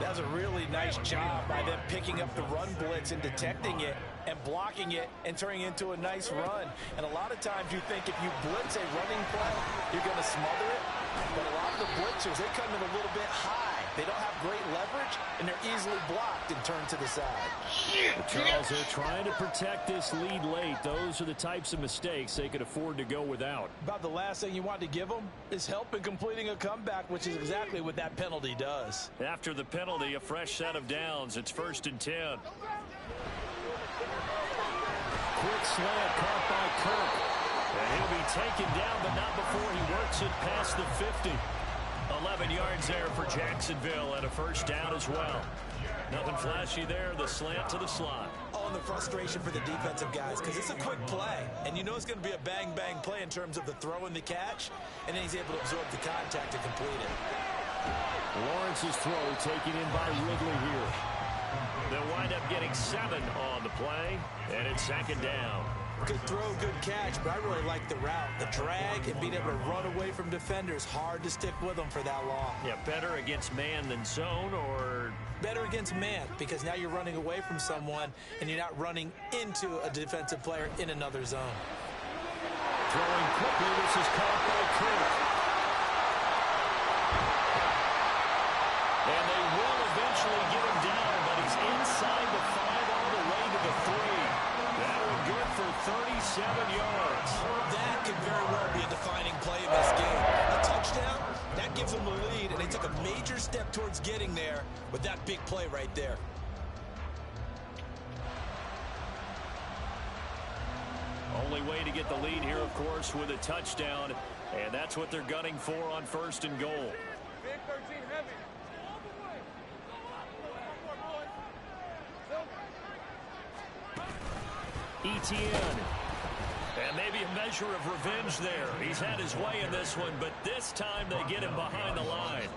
That was a really nice job by them picking up the run blitz and detecting it and blocking it and turning it into a nice run. And a lot of times you think if you blitz a running play, you're going to smother it. But a lot of the blitzers, they come in a little bit high. They don't have great leverage, and they're easily blocked and turned to the side. Charles, they're trying to protect this lead late. Those are the types of mistakes they could afford to go without. About the last thing you want to give them is help in completing a comeback, which is exactly what that penalty does. After the penalty, a fresh set of downs. It's 1st and 10. Quick slant caught by Kirk. And he'll be taken down, but not before he works it past the 50. 11 yards there for Jacksonville and a 1st down as well. Nothing flashy there, the slant to the slot. Oh, and the frustration for the defensive guys because it's a quick play. And you know it's going to be a bang-bang play in terms of the throw and the catch. And then he's able to absorb the contact to complete it. Lawrence's throw taken in by Ridley here. They'll wind up getting 7 on the play, and it's 2nd down. Good throw, good catch, but I really like the route. The drag and being able to run away from defenders, hard to stick with them for that long. Yeah, better against man than zone, or? Better against man, because now you're running away from someone and you're not running into a defensive player in another zone. Throwing quickly, this is caught by Kirk. And they will eventually get him down, but he's inside the 5 all the way to the 3. That'll be good for 37 yards. That could very well be a defining play in this game. A touchdown, that gives them the lead, and they took a major step towards getting there with that big play right there. Only way to get the lead here, of course, with a touchdown, and that's what they're gunning for on 1st and goal. Big 13 heavy. Etienne. And maybe a measure of revenge there. He's had his way in this one, but this time they get him behind the line.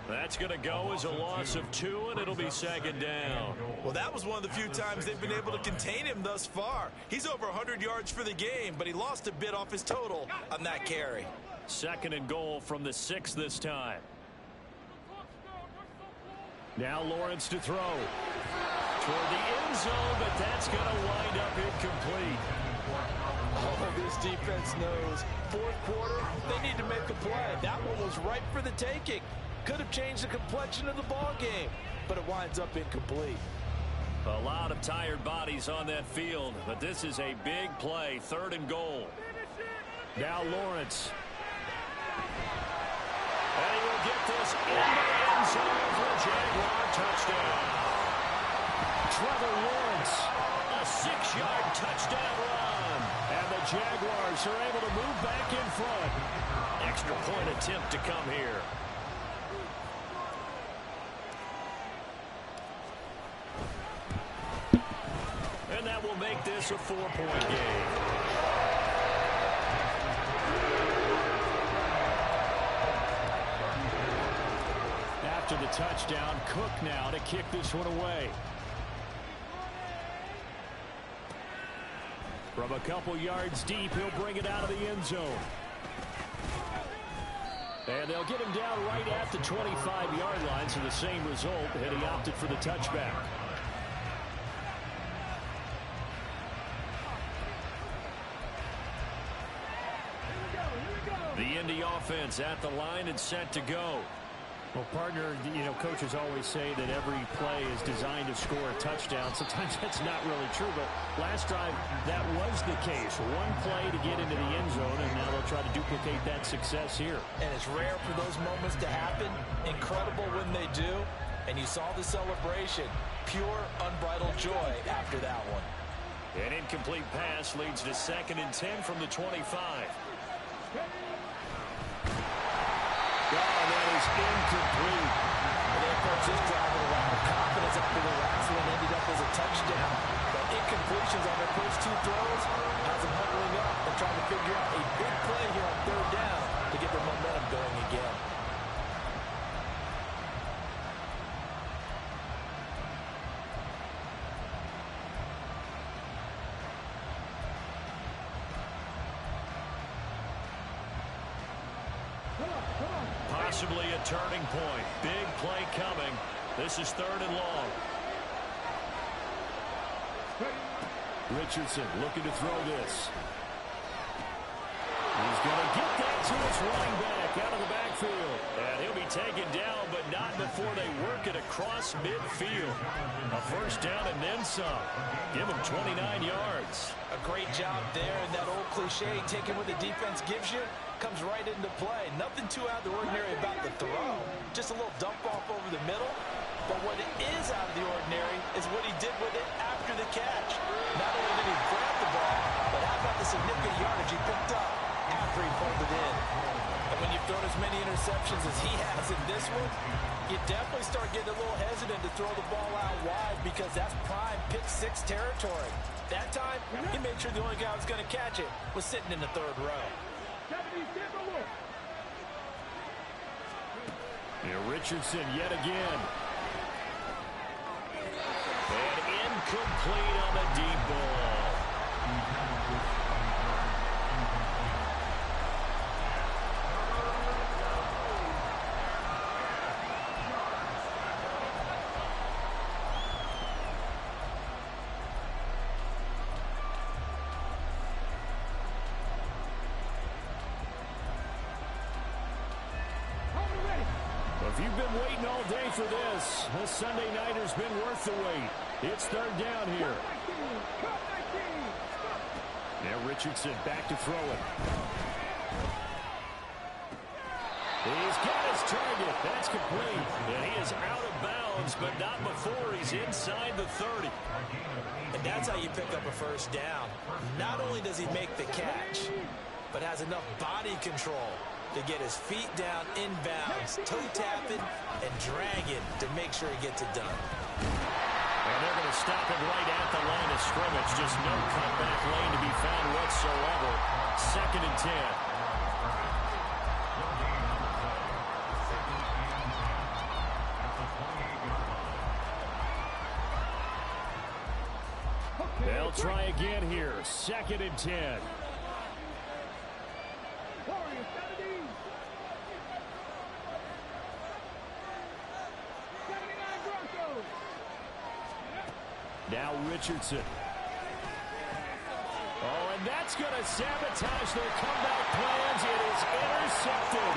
That's going to go as a loss of 2, and it'll be 2nd down. Well, that was one of the few times they've been able to contain him thus far. He's over 100 yards for the game, but he lost a bit off his total on that carry. 2nd and goal from the 6 this time. Now Lawrence to throw. Toward the end zone, but that's going to wind up incomplete. Oh, this defense knows. 4th quarter, they need to make a play. That one was ripe for the taking. Could have changed the complexion of the ball game, but it winds up incomplete. A lot of tired bodies on that field, but this is a big play, 3rd and goal. Now Lawrence. And he will get this in the end zone for a Jaguar touchdown. Trevor Lawrence, a 6-yard touchdown run. And the Jaguars are able to move back in front. Extra point attempt to come here. And that will make this a 4-point game. After the touchdown, Cook now to kick this one away. From a couple yards deep, he'll bring it out of the end zone. And they'll get him down right at the 25-yard line, so the same result, and he opted for the touchback. The Indy offense at the line and set to go. Well, partner, coaches always say that every play is designed to score a touchdown. Sometimes that's not really true, but last drive, that was the case. One play to get into the end zone, and now they'll try to duplicate that success here. And it's rare for those moments to happen. Incredible when they do. And you saw the celebration. Pure, unbridled joy after that one. An incomplete pass leads to 2nd and 10 from the 25. That is incomplete. And they approach this drive with a lot of confidence after the last one ended up as a touchdown. But incompletions on their first 2 throws has them huddling up and trying to figure out a big play here on 3rd down to get their momentum going again. Possibly a turning point. Big play coming. This is 3rd and long. Richardson looking to throw this. He's going to get that to his running back out of the backfield. And he'll be taken down, but not before they work it across midfield. A 1st down and then some. Give him 29 yards. A great job there, and that old cliche, taking what the defense gives you, comes right into play. Nothing too out of the ordinary about the throw. Just a little dump off over the middle. But what is out of the ordinary is what he did with it after the catch. Not only did he grab the ball, but how about the significant yardage he picked up after he pulled it in. And when you've thrown as many interceptions as he has in this one, you definitely start getting a little hesitant to throw the ball out wide because that's prime pick-6 territory. That time, he made sure the only guy who was going to catch it was sitting in the 3rd row. Here Richardson yet again. And incomplete on the deep ball. If you've been waiting all day for this Sunday nighter's been worth the wait. It's 3rd down here. Now Richardson back to throw it. He's got his target. That's complete. And he is out of bounds, but not before he's inside the 30. And that's how you pick up a 1st down. Not only does he make the catch, but has enough body control to get his feet down inbounds, toe tapping and dragging to make sure he gets it done. And they're going to stop him right at the line of scrimmage. Just no cutback lane to be found whatsoever. 2nd and 10. They'll try again here. 2nd and 10. Now Richardson. Oh, and that's going to sabotage their comeback plans. It is intercepted.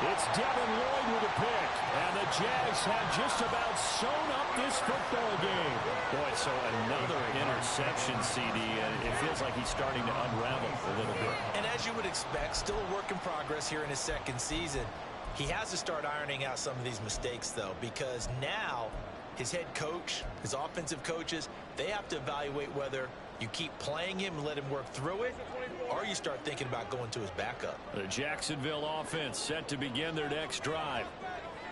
It's Devin Lloyd with a pick. And the Jags have just about sewn up this football game. right, so another interception, CD, and it feels like he's starting to unravel a little bit. And as you would expect, still a work in progress here in his second season. He has to start ironing out some of these mistakes, though, because now his head coach, his offensive coaches, they have to evaluate whether you keep playing him and let him work through it, or you start thinking about going to his backup. The Jacksonville offense set to begin their next drive.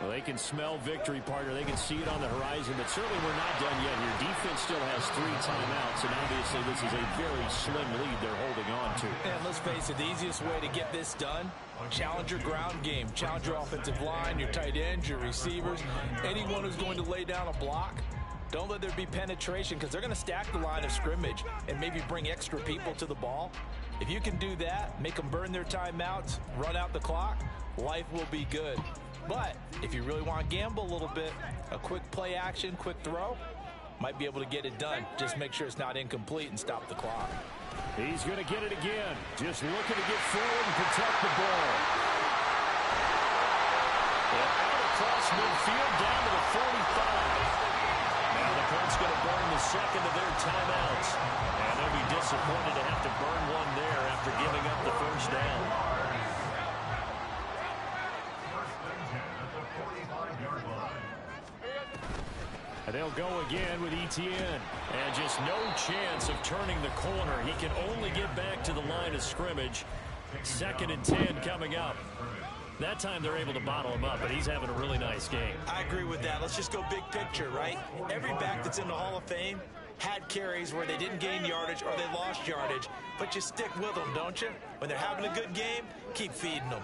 Well, they can smell victory, partner. They can see it on the horizon, but certainly we're not done yet here. Defense still has 3 timeouts, and obviously this is a very slim lead they're holding on to. And let's face it, the easiest way to get this done, challenge your ground game. Challenge your offensive line, your tight ends, your receivers, anyone who's going to lay down a block. Don't let there be penetration because they're going to stack the line of scrimmage and maybe bring extra people to the ball. If you can do that, make them burn their timeouts, run out the clock, life will be good. But if you really want to gamble a little bit, a quick play action, quick throw, might be able to get it done. Just make sure it's not incomplete and stop the clock. He's going to get it again. Just looking to get forward and protect the ball. And out across midfield down to the 45. Now the Colts going to burn the second of their timeouts. And they'll be disappointed to have to burn one there after giving up the first down. And they'll go again with Etienne. And just no chance of turning the corner. He can only get back to the line of scrimmage. 2nd and 10 coming up. That time they're able to bottle him up, but he's having a really nice game. I agree with that. Let's just go big picture, right? Every back that's in the Hall of Fame had carries where they didn't gain yardage or they lost yardage, but you stick with them, don't you? When they're having a good game, keep feeding them.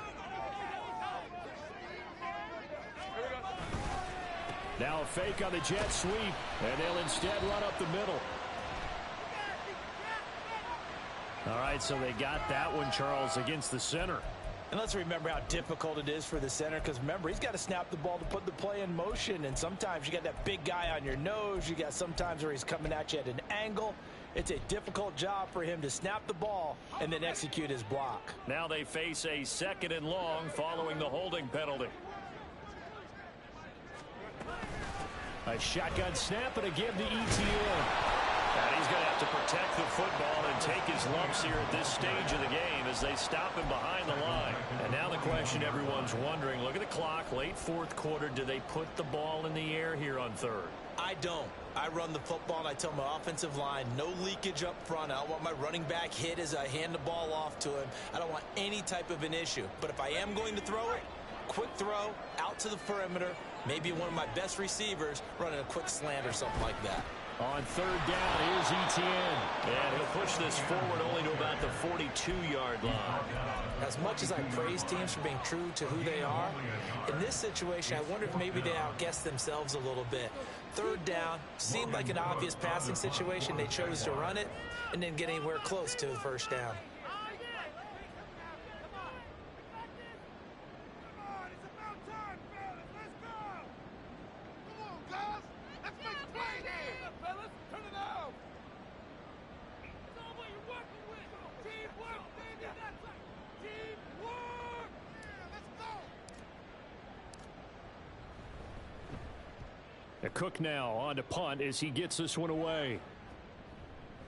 Now a fake on the jet sweep, and they'll instead run up the middle. All right, so they got that one, Charles, against the center. And let's remember how difficult it is for the center, because remember, he's got to snap the ball to put the play in motion, and sometimes you got that big guy on your nose. You got sometimes where he's coming at you at an angle. It's a difficult job for him to snap the ball and then execute his block. Now they face a 2nd and long following the holding penalty. A shotgun snap, and again to Etienne. And he's going to have to protect the football and take his lumps here at this stage of the game as they stop him behind the line. And now the question everyone's wondering, look at the clock, late 4th quarter, do they put the ball in the air here on 3rd? I don't. I run the football, and I tell my offensive line, no leakage up front. I don't want my running back hit as I hand the ball off to him. I don't want any type of an issue. But if I am going to throw it, quick throw, out to the perimeter, maybe one of my best receivers running a quick slant or something like that. On 3rd down, here's Etienne. And he'll push this forward only to about the 42-yard line. As much as I praise teams for being true to who they are, in this situation, I wonder if maybe they outguessed themselves a little bit. 3rd down seemed like an obvious passing situation. They chose to run it and didn't get anywhere close to the 1st down. Cook now on to punt as he gets this one away.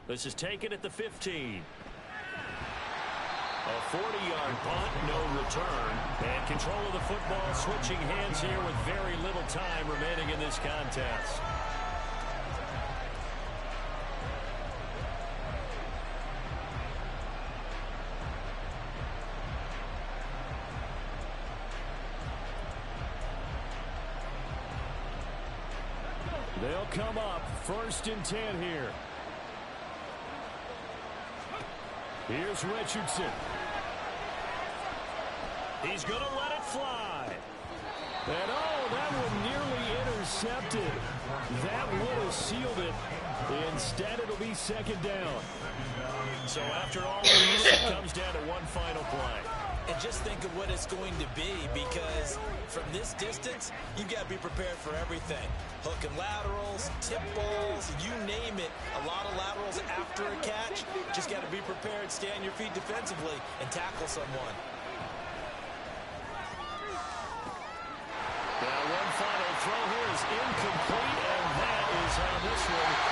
This is taken at the 15. A 40-yard punt, no return. And control of the football switching hands here with very little time remaining in this contest. They'll come up 1st and 10 here. Here's Richardson. He's going to let it fly. And oh, that one nearly intercepted. That would have sealed it. Instead, it'll be 2nd down. So after all of this, it comes down to one final play. And just think of what it's going to be, because from this distance, you've got to be prepared for everything. Hook and laterals, tip balls, you name it. A lot of laterals after a catch. Just got to be prepared, stay on your feet defensively, and tackle someone. Now one final throw here is incomplete, and that is how this one